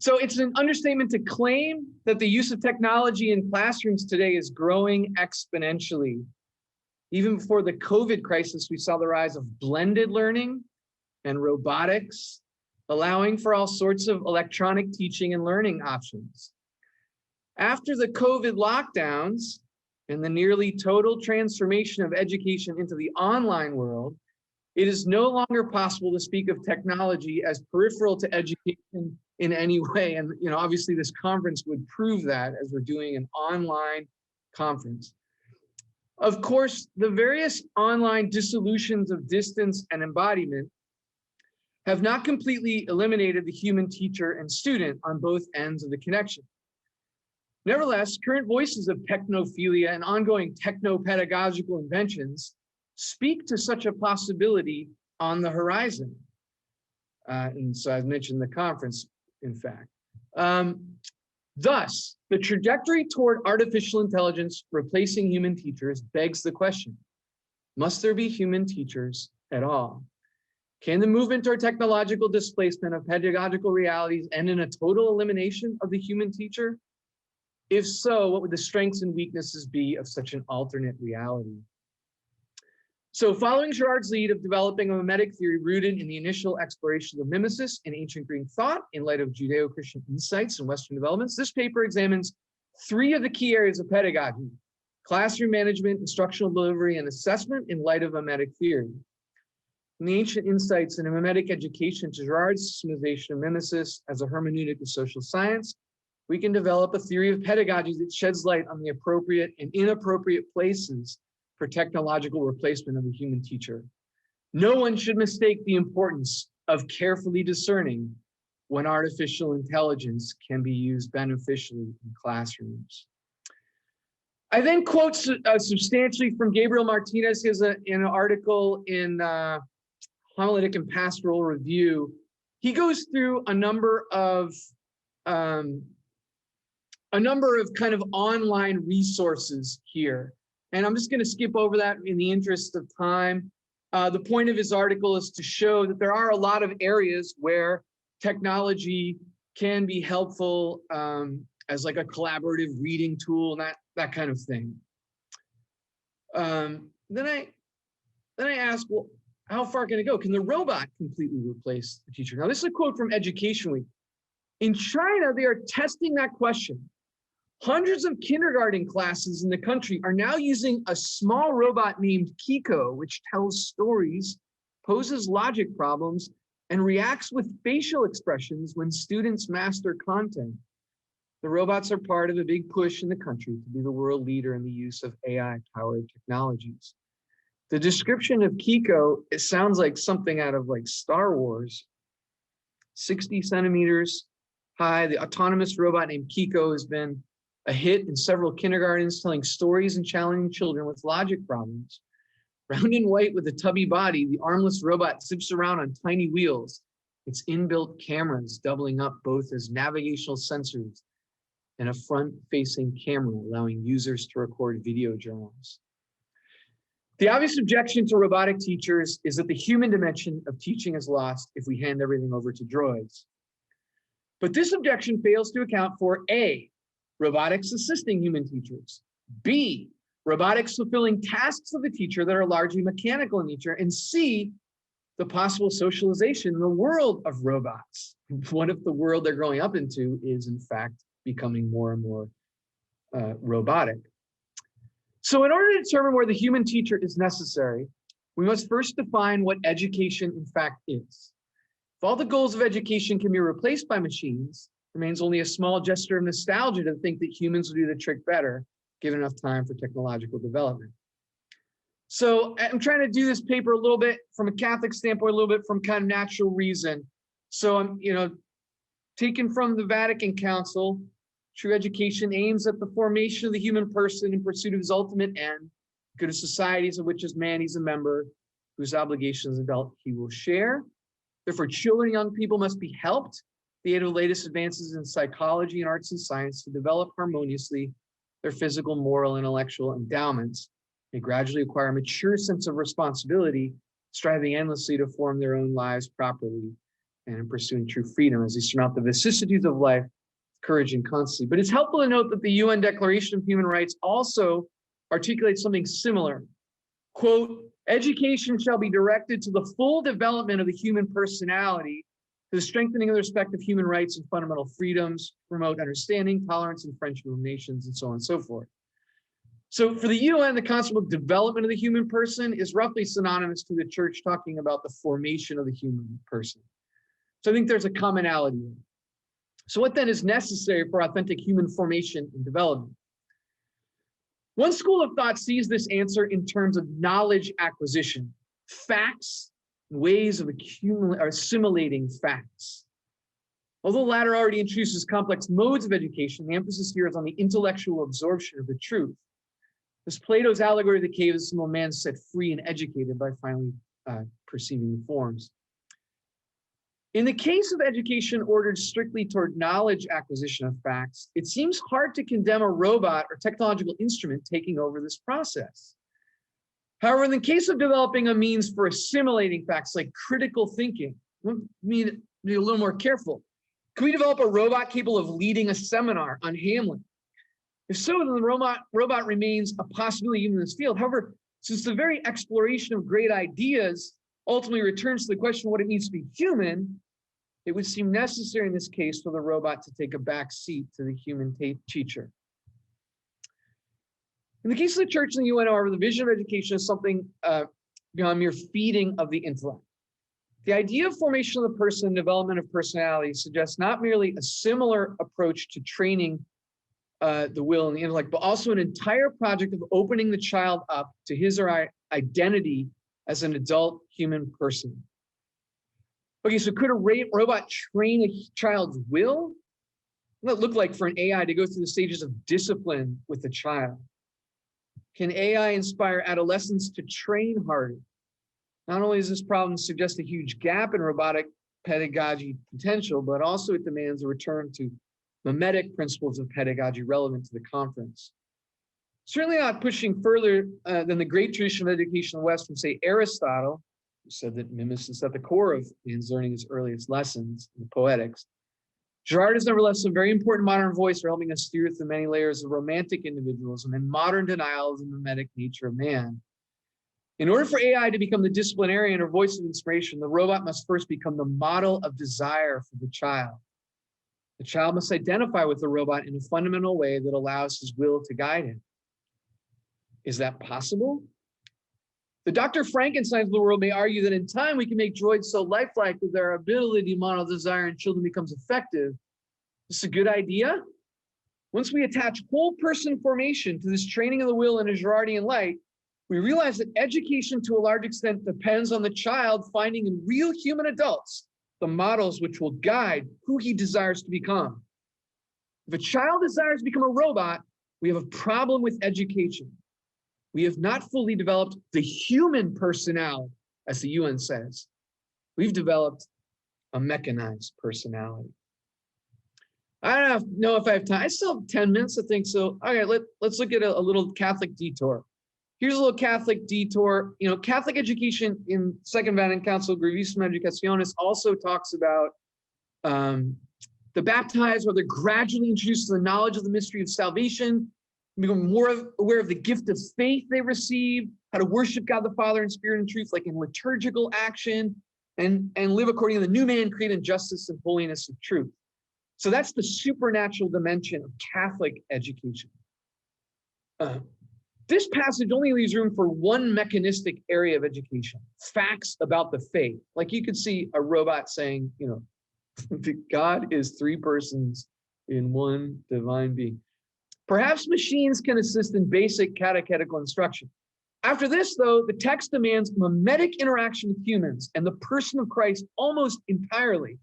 So it's an understatement to claim that the use of technology in classrooms today is growing exponentially. Even before the COVID crisis, we saw the rise of blended learning and robotics, allowing for all sorts of electronic teaching and learning options. After the COVID lockdowns and the nearly total transformation of education into the online world, it is no longer possible to speak of technology as peripheral to education in any way. And obviously this conference would prove that, as we're doing an online conference. Of course, the various online dissolutions of distance and embodiment have not completely eliminated the human teacher and student on both ends of the connection. Nevertheless, current voices of technophilia and ongoing techno-pedagogical inventions speak to such a possibility on the horizon. And so I've mentioned the conference, in fact. Thus, the trajectory toward artificial intelligence replacing human teachers begs the question, must there be human teachers at all? Can the movement toward technological displacement of pedagogical realities end in a total elimination of the human teacher? If so, what would the strengths and weaknesses be of such an alternate reality? So following Girard's lead of developing a mimetic theory rooted in the initial exploration of mimesis in ancient Greek thought in light of Judeo-Christian insights and Western developments, this paper examines three of the key areas of pedagogy: classroom management, instructional delivery, and assessment in light of mimetic theory. From the ancient insights in a mimetic education to Girard's systemization of mimesis as a hermeneutic of social science, we can develop a theory of pedagogy that sheds light on the appropriate and inappropriate places for technological replacement of the human teacher. No one should mistake the importance of carefully discerning when artificial intelligence can be used beneficially in classrooms. I then quote substantially from Gabriel Martinez. He has in an article in Homiletic and Pastoral Review. He goes through a number of kind of online resources here. And I'm just going to skip over that in the interest of time. The point of his article is to show that there are a lot of areas where technology can be helpful as like a collaborative reading tool and that kind of thing. Then I ask, well, how far can it go? Can the robot completely replace the teacher? Now, this is a quote from Education Week. In China, they are testing that question. Hundreds of kindergarten classes in the country are now using a small robot named Kiko, which tells stories, poses logic problems, and reacts with facial expressions when students master content. The robots are part of a big push in the country to be the world leader in the use of AI-powered technologies. The description of Kiko, it sounds like something out of like Star Wars. 60 centimeters high, the autonomous robot named Kiko has been a hit in several kindergartens, telling stories and challenging children with logic problems. Round and white with a tubby body, the armless robot zips around on tiny wheels, its inbuilt cameras doubling up both as navigational sensors and a front-facing camera, allowing users to record video journals. The obvious objection to robotic teachers is that the human dimension of teaching is lost if we hand everything over to droids. But this objection fails to account for A, robotics assisting human teachers, B, robotics fulfilling tasks of the teacher that are largely mechanical in nature, and C, the possible socialization in the world of robots. What if the world they're growing up into is in fact becoming more and more robotic? So in order to determine where the human teacher is necessary, we must first define what education in fact is. If all the goals of education can be replaced by machines, remains only a small gesture of nostalgia to think that humans will do the trick better, given enough time for technological development. So I'm trying to do this paper a little bit from a Catholic standpoint, a little bit from kind of natural reason. So I'm, taken from the Vatican Council, true education aims at the formation of the human person in pursuit of his ultimate end, good of societies of which as man he's a member, whose obligations as an adult he will share. Therefore, children and young people must be helped the aid of the latest advances in psychology and arts and science to develop harmoniously their physical, moral, intellectual endowments. They gradually acquire a mature sense of responsibility, striving endlessly to form their own lives properly and in pursuing true freedom as they surmount the vicissitudes of life, courage and constancy. But it's helpful to note that the UN Declaration of Human Rights also articulates something similar. Quote, education shall be directed to the full development of the human personality, to the strengthening of the respect of human rights and fundamental freedoms, promote understanding, tolerance, and friendship of nations, and so on and so forth. So for the UN, the concept of development of the human person is roughly synonymous to the church talking about the formation of the human person. So I think there's a commonality there. So what then is necessary for authentic human formation and development? One school of thought sees this answer in terms of knowledge acquisition, facts, ways of assimilating facts. Although the latter already introduces complex modes of education, the emphasis here is on the intellectual absorption of the truth. This Plato's allegory of the cave is a man set free and educated by finally perceiving the forms. In the case of education ordered strictly toward knowledge acquisition of facts, it seems hard to condemn a robot or technological instrument taking over this process. However, in the case of developing a means for assimilating facts like critical thinking, we need to be a little more careful. Can we develop a robot capable of leading a seminar on Hamlet? If so, then the robot remains a possibility even in this field. However, since the very exploration of great ideas ultimately returns to the question of what it means to be human, it would seem necessary in this case for the robot to take a back seat to the human teacher. In the case of the church and the UN, however, the vision of education is something beyond mere feeding of the intellect. The idea of formation of the person and development of personality suggests not merely a similar approach to training the will and the intellect, but also an entire project of opening the child up to his or her identity as an adult human person. Okay, so could a robot train a child's will? What does it look like for an AI to go through the stages of discipline with a child? Can AI inspire adolescents to train harder? Not only does this problem suggest a huge gap in robotic pedagogy potential, but also it demands a return to mimetic principles of pedagogy relevant to the conference. Certainly not pushing further than the great tradition of education in the West from, say, Aristotle, who said that mimesis is at the core of man's learning his earliest lessons in poetics. Girard is nevertheless a very important modern voice for helping us steer through many layers of romantic individualism and modern denial of the mimetic nature of man. In order for AI to become the disciplinarian or voice of inspiration, the robot must first become the model of desire for the child. The child must identify with the robot in a fundamental way that allows his will to guide him. Is that possible? The Dr. Frankensteins of the world may argue that in time we can make droids so lifelike that their ability to model desire in children becomes effective. This is a good idea. Once we attach whole person formation to this training of the will in a Girardian light, we realize that education to a large extent depends on the child finding in real human adults the models which will guide who he desires to become. If a child desires to become a robot, we have a problem with education. We have not fully developed the human personality, as the UN says. We've developed a mechanized personality. I don't know if I have time. I still have 10 minutes, I think so. All right, let's look at a little Catholic detour. Here's a little Catholic detour. You know, Catholic education in Second Vatican Council, Gravissima Educationis, also talks about the baptized, where they're gradually introduced to the knowledge of the mystery of salvation, become more aware of the gift of faith they receive, how to worship God the Father in spirit and truth, like in liturgical action, and live according to the new man created in justice and holiness of truth. So that's the supernatural dimension of Catholic education. This passage only leaves room for one mechanistic area of education, facts about the faith. Like you could see a robot saying, you know, God is three persons in one divine being. Perhaps machines can assist in basic catechetical instruction. After this, though, the text demands mimetic interaction with humans and the person of Christ almost entirely.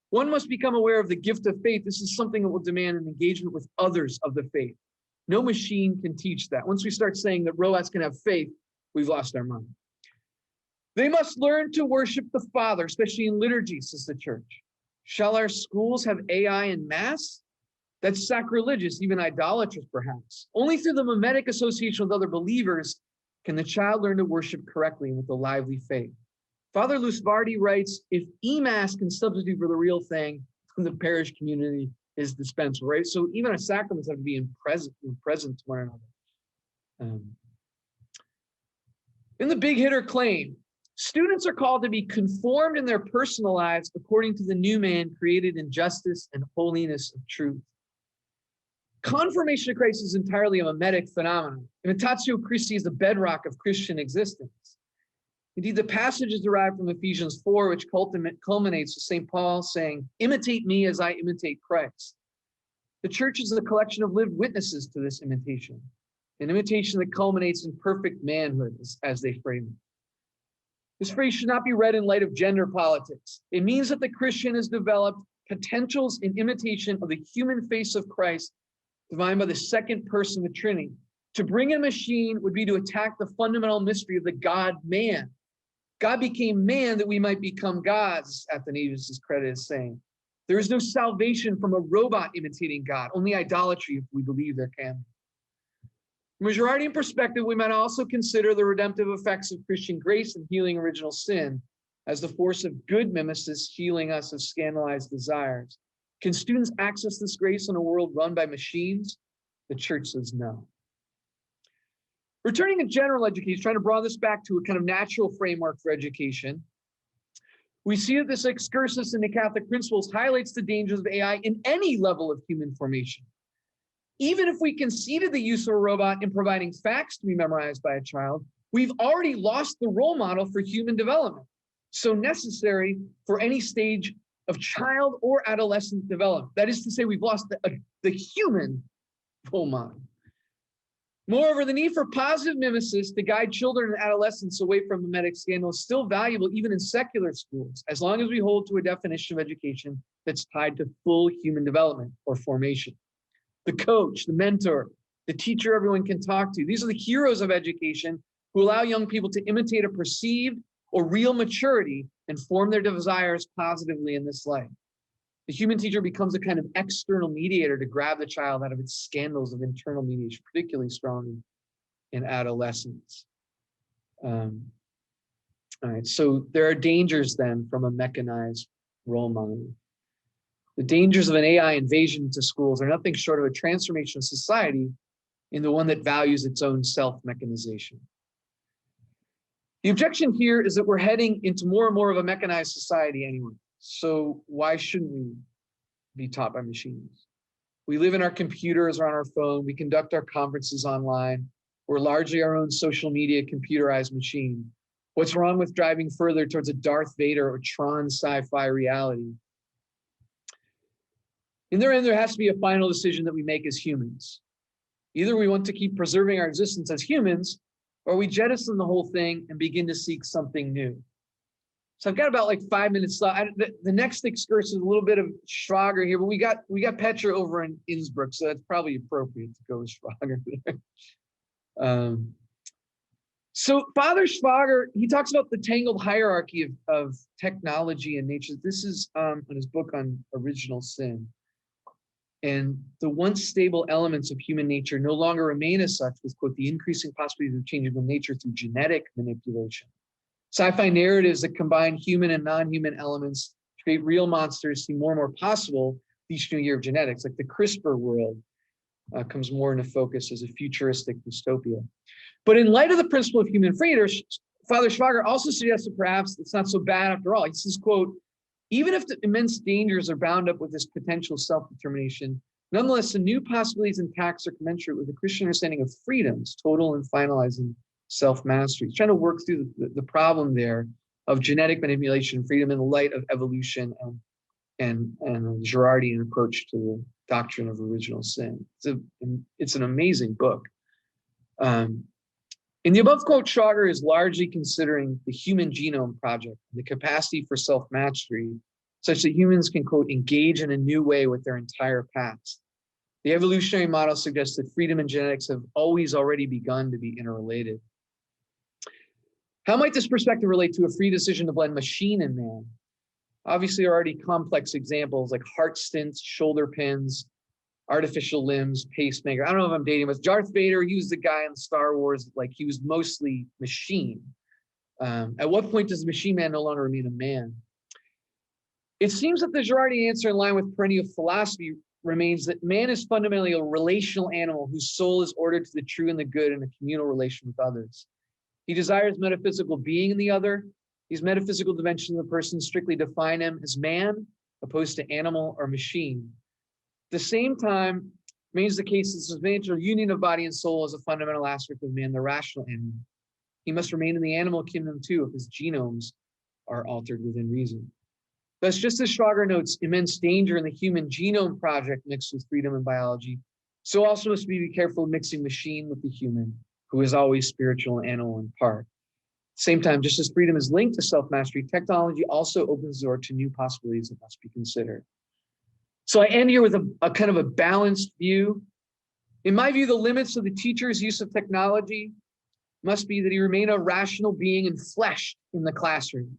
One must become aware of the gift of faith. This is something that will demand an engagement with others of the faith. No machine can teach that. Once we start saying that robots can have faith, we've lost our mind. They must learn to worship the Father, especially in liturgy, says the church. Shall our schools have AI in mass? That's sacrilegious, even idolatrous, perhaps. Only through the mimetic association with other believers can the child learn to worship correctly and with a lively faith. Father Lusvardi writes, if EMAS can substitute for the real thing, then the parish community is dispensable, right? So even our sacraments have to be present to one another. In the big hitter claim, students are called to be conformed in their personal lives according to the new man created in justice and holiness of truth. Confirmation of Christ is entirely a mimetic phenomenon. Imitatio Christi is the bedrock of Christian existence. Indeed, the passage is derived from Ephesians 4, which culminates with St. Paul saying, imitate me as I imitate Christ. The church is a collection of lived witnesses to this imitation, an imitation that culminates in perfect manhood, as they frame it. This phrase should not be read in light of gender politics. It means that the Christian has developed potentials in imitation of the human face of Christ, divine by the second person of the Trinity. To bring in a machine would be to attack the fundamental mystery of the God-man. God became man that we might become gods, Athanasius' credit is saying. There is no salvation from a robot imitating God, only idolatry if we believe there can be. From a Girardian perspective, we might also consider the redemptive effects of Christian grace and healing original sin as the force of good mimesis healing us of scandalized desires. Can students access this grace in a world run by machines? The church says no. Returning to general education, trying to broaden this back to a kind of natural framework for education, we see that this excursus into Catholic principles highlights the dangers of AI in any level of human formation. Even if we conceded the use of a robot in providing facts to be memorized by a child, we've already lost the role model for human development, so necessary for any stage of child or adolescent development. That is to say, we've lost the human role model. Moreover, the need for positive mimesis to guide children and adolescents away from mimetic scandal is still valuable even in secular schools, as long as we hold to a definition of education that's tied to full human development or formation. The coach, the mentor, the teacher everyone can talk to. These are the heroes of education who allow young people to imitate a perceived or real maturity and form their desires positively in this life. The human teacher becomes a kind of external mediator to grab the child out of its scandals of internal mediation, particularly strong in adolescence. All right, so there are dangers then from a mechanized role model. The dangers of an AI invasion into schools are nothing short of a transformation of society into one that values its own self-mechanization. The objection here is that we're heading into more and more of a mechanized society anyway. So why shouldn't we be taught by machines? We live in our computers or on our phone. We conduct our conferences online. We're largely our own social media computerized machine. What's wrong with driving further towards a Darth Vader or Tron sci-fi reality? In their end, there has to be a final decision that we make as humans. Either we want to keep preserving our existence as humans, or we jettison the whole thing and begin to seek something new. So I've got about like 5 minutes left. The next excursus is a little bit of Schwager here, but we got Petra over in Innsbruck, so that's probably appropriate to go with Schwager there. So Father Schwager, he talks about the tangled hierarchy of technology and nature. This is on his book on original sin. And the once stable elements of human nature no longer remain as such, with, quote, the increasing possibilities of changeable nature through genetic manipulation. Sci-fi narratives that combine human and non-human elements to create real monsters seem more and more possible each new year of genetics, like the CRISPR world comes more into focus as a futuristic dystopia. But in light of the principle of human freedom, Father Schwager also suggests that perhaps it's not so bad after all. He says, quote, even if the immense dangers are bound up with this potential self-determination, nonetheless, the new possibilities and tasks are commensurate with the Christian understanding of freedoms, total and finalizing self-mastery. He's trying to work through the problem there of genetic manipulation and freedom in the light of evolution and the Girardian approach to the doctrine of original sin. It's an amazing book. In the above quote, Schwager is largely considering the Human Genome Project, the capacity for self-mastery, such that humans can, quote, engage in a new way with their entire past. The evolutionary model suggests that freedom and genetics have already begun to be interrelated. How might this perspective relate to a free decision to blend machine and man? Obviously, there are already complex examples like heart stents, shoulder pins, artificial limbs, pacemaker. I don't know if I'm dating, but Darth Vader, he was the guy in Star Wars, like he was mostly machine. At what point does the machine man no longer remain a man? It seems that the Girardian answer, in line with perennial philosophy, remains that man is fundamentally a relational animal whose soul is ordered to the true and the good in a communal relation with others. He desires metaphysical being in the other. These metaphysical dimensions of the person strictly define him as man, opposed to animal or machine. At the same time, remains the case that the substantial union of body and soul is a fundamental aspect of man, the rational animal. He must remain in the animal kingdom too if his genomes are altered within reason. Thus, just as Schwager notes immense danger in the human genome project mixed with freedom and biology, so also must we be careful of mixing machine with the human, who is always spiritual and animal in part. At the same time, just as freedom is linked to self-mastery, technology also opens the door to new possibilities that must be considered. So I end here with a kind of a balanced view. In my view, the limits of the teacher's use of technology must be that he remain a rational being enfleshed in the classroom.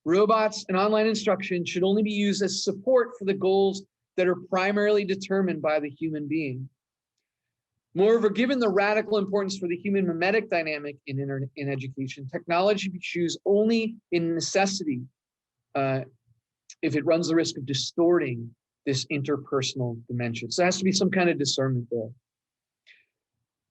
Robots and online instruction should only be used as support for the goals that are primarily determined by the human being. Moreover, given the radical importance for the human mimetic dynamic in education, technology should be used only in necessity if it runs the risk of distorting this interpersonal dimension. So there has to be some kind of discernment there.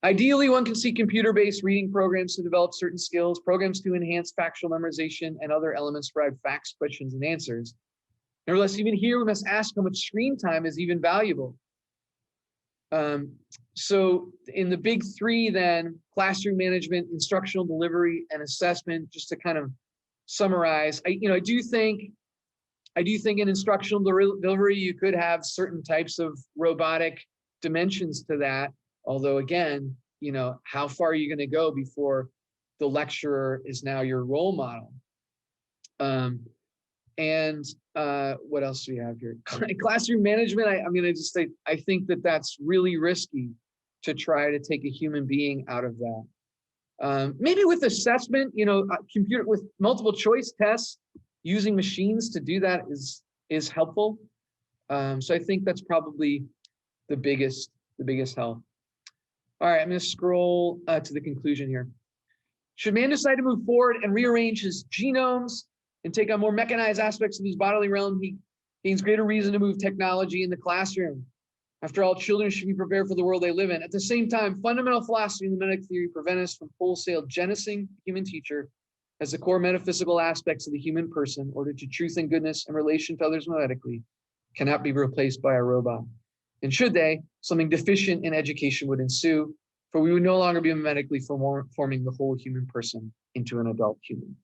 Ideally, one can see computer-based reading programs to develop certain skills, programs to enhance factual memorization, and other elements to provide facts, questions, and answers. Nevertheless, even here, we must ask how much screen time is even valuable. So in the big three, then, classroom management, instructional delivery, and assessment, just to kind of summarize, I do think in instructional delivery, you could have certain types of robotic dimensions to that. Although again, how far are you going to go before the lecturer is now your role model? What else do we have here? Classroom management. I think that that's really risky to try to take a human being out of that. Maybe with assessment, computer with multiple choice tests, using machines to do that is helpful. So I think that's probably the biggest help. All right, I'm going to scroll to the conclusion here. Should man decide to move forward and rearrange his genomes and take on more mechanized aspects of his bodily realm, he gains greater reason to move technology in the classroom. After all, children should be prepared for the world they live in. At the same time, fundamental philosophy and the mimetic theory prevent us from wholesale genesing the human teacher as the core metaphysical aspects of the human person, in order to truth and goodness and relation to others mimetically, cannot be replaced by a robot. And should they, something deficient in education would ensue, for we would no longer be mimetically forming the whole human person into an adult human.